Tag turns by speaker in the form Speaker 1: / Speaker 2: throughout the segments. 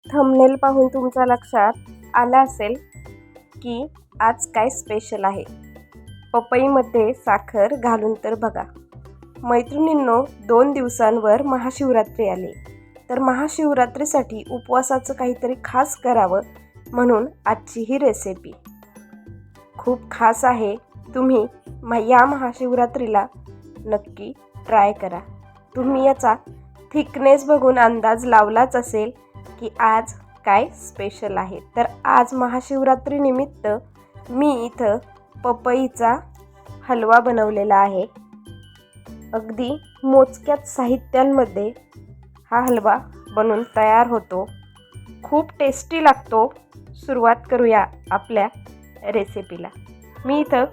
Speaker 1: Thumbnail पाहून तुमच्या लक्षात आलं असेल की आज काय स्पेशल आहे. पपईमध्ये साखर घालून तर बघा. मैत्रिणींनो, 2 दिवसांवर महाशिवरात्री आली. तर महाशिवरात्रीसाठी उपवासाचं काहीतरी खास करावं म्हणून आजची ही रेसिपी खूप खास आहे. तुम्ही या महाशिवरात्रीला नक्की ट्राय करा. तुम्ही याचा थिकनेस बघून अंदाज लावलाच असेल की आज काय स्पेशल आहे. तर आज महाशिवरात्रीनिमित्त मी इथं पपईचा हलवा बनवलेला आहे. अगदी मोजक्याच साहित्यांमध्ये हा हलवा बनून तयार होतो. खूप टेस्टी लागतो. सुरुवात करूया आपल्या रेसिपीला. मी इथं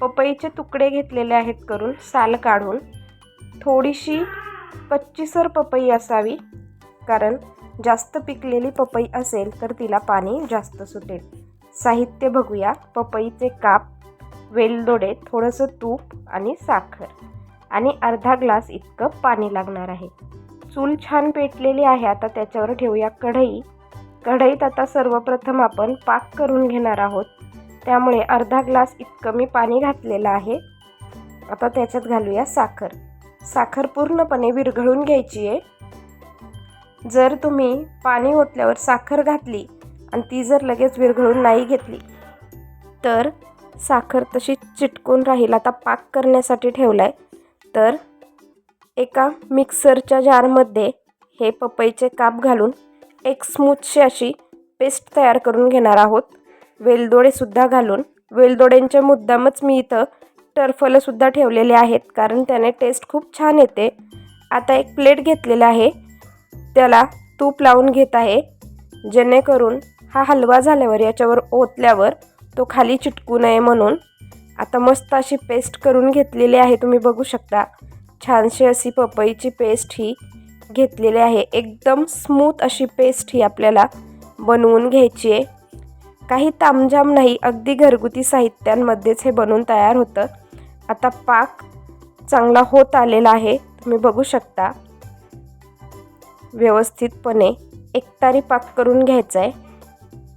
Speaker 1: पपईचे तुकडे घेतलेले आहेत करून, साल काढून. थोडीशी कच्चीसर पपई असावी, कारण जास्त पिकलेली पपई असेल तर तिला पाणी जास्त सुटेल. साहित्य बघूया. पपईचे काप, वेलदोडे, थोडंसं तूप आणि साखर आणि अर्धा ग्लास इतकं पाणी लागणार आहे. चूल छान पेटलेली आहे. आता त्याच्यावर ठेवूया कढई. कढईत आता सर्वप्रथम आपण पाक करून घेणार आहोत. त्यामुळे अर्धा ग्लास इतकं मी पाणी घातलेलं आहे. आता त्याच्यात घालूया साखर. साखर पूर्णपणे विरघळून घ्यायची आहे. जर तुम्ही पाणी ओतल्यावर साखर घातली आणि ती जर लगेच विरघळून नाही घेतली तर साखर तशी चिटकून राहील. आता पाक करण्यासाठी ठेवलाय, तर एका मिक्सरच्या जारमध्ये हे पपईचे काप घालून एक स्मूथशी अशी पेस्ट तयार करून घेणार आहोत. वेलदोडेसुद्धा घालून, वेलदोड्यांचे मुद्दामच मी इथं टरफलंसुद्धा ठेवलेले आहेत, कारण त्याने टेस्ट खूप छान येते. आता एक प्लेट घेतलेला आहे, त्याला तूप लावून घेत आहे, जेणेकरून हा हलवा झाल्यावर याच्यावर ओतल्यावर तो खाली चिटकू नये म्हणून. आता मस्त अशी पेस्ट करून घेतलेली आहे. तुम्ही बघू शकता, छानशी अशी पपईची पेस्ट ही घेतलेली आहे. एकदम स्मूथ अशी पेस्ट ही आपल्याला बनवून घ्यायची आहे. काही तामझाम नाही, अगदी घरगुती साहित्यांमध्येच हे बनवून तयार होतं. आता पाक चांगला होत आलेला आहे. तुम्ही बघू शकता, व्यवस्थितपणे एकतारी पाक करून घ्यायचा आहे.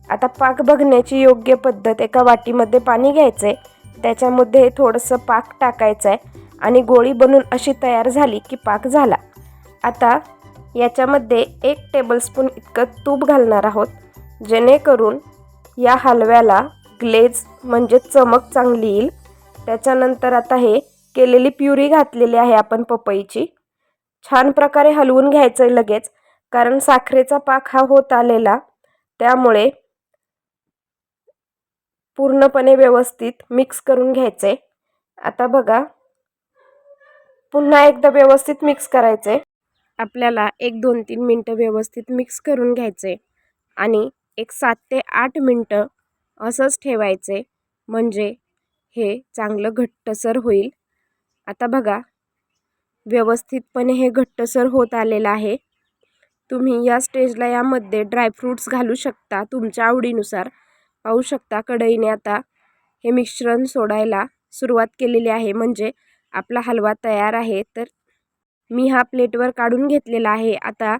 Speaker 1: आता पाक बघण्याची योग्य पद्धत, एका वाटीमध्ये पाणी घ्यायचं आहे, त्याच्यामध्ये थोडंसं पाक टाकायचं आहे आणि गोळी बनून अशी तयार झाली की पाक झाला. आता याच्यामध्ये 1 टेबलस्पून इतकं तूप घालणार आहोत, जेणेकरून या हलव्याला ग्लेज म्हणजे चमक चांगली येईल. त्याच्यानंतर आता हे केलेली प्युरी घातलेली आहे आपण पपईची. छान प्रकारे हलवून घ्यायचं आहे लगेच, कारण साखरेचा पाक हा होत आलेला, त्यामुळे पूर्णपणे व्यवस्थित मिक्स करून घ्यायचं आहे. आता बघा, पुन्हा एकदा व्यवस्थित मिक्स करायचं आहे. आपल्याला 1-2-3 मिनटं व्यवस्थित मिक्स करून घ्यायचं आहे आणि एक 7 ते 8 मिनटं असंच ठेवायचं आहे, म्हणजे हे चांगलं घट्टसर होईल. आता बघा, व्यवस्थितपणे हे घट्टसर होत आलेलं आहे. तुम्ही या स्टेजला यामध्ये ड्रायफ्रूट्स घालू शकता तुमच्या आवडीनुसार. पाहू शकता, कढईने आता हे मिश्रण सोडायला सुरुवात केलेली आहे, म्हणजे आपला हलवा तयार आहे. तर मी हा प्लेटवर काढून घेतलेला आहे. आता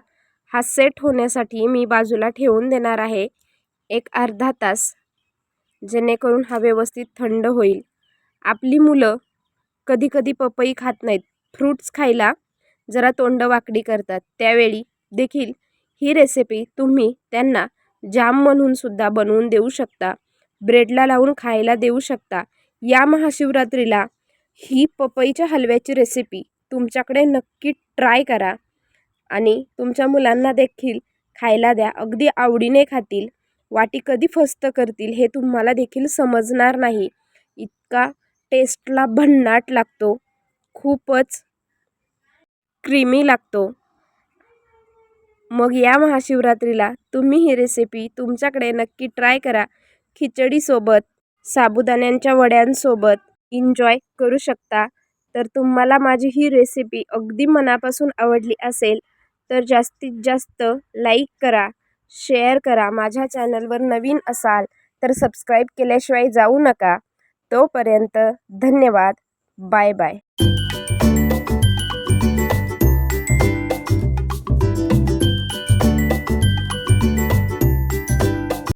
Speaker 1: हा सेट होण्यासाठी मी बाजूला ठेवून देणार आहे एक अर्धा तास, जेणेकरून हा व्यवस्थित थंड होईल. आपली मुलं कधी कधी पपई खात नाहीत, फ्रूट्स खायला जरा तोंड वाकडी करतात. त्यावेळी देखील ही रेसिपी तुम्ही त्यांना जाम म्हणून सुद्धा बनवून देऊ शकता, ब्रेडला लावून खायला देऊ शकता. या महाशिवरात्रीला ही पपईच्या हलव्याची रेसिपी तुमच्याकडे नक्की ट्राय करा आणि तुमच्या मुलांना देखील खायला द्या. अगदी आवडीने खातील. वाटी कधी फस्त करतील हे तुम्हाला देखील समजणार नाही, इतका टेस्टला भन्नाट लागतो. खूपच क्रीमी लागतो. मग या महाशिवरात्रीला तुम्ही ही रेसिपी तुमच्याकडे नक्की ट्राय करा. खिचडीसोबत, साबुदाण्यांच्या वड्यांसोबत एन्जॉय करू शकता. तर तुम्हाला माझी ही रेसिपी अगदी मनापासून आवडली असेल तर जास्तीत जास्त लाईक करा, शेअर करा. माझ्या चॅनलवर नवीन असाल तर सबस्क्राईब केल्याशिवाय जाऊ नका. तोपर्यंत धन्यवाद. Bye bye.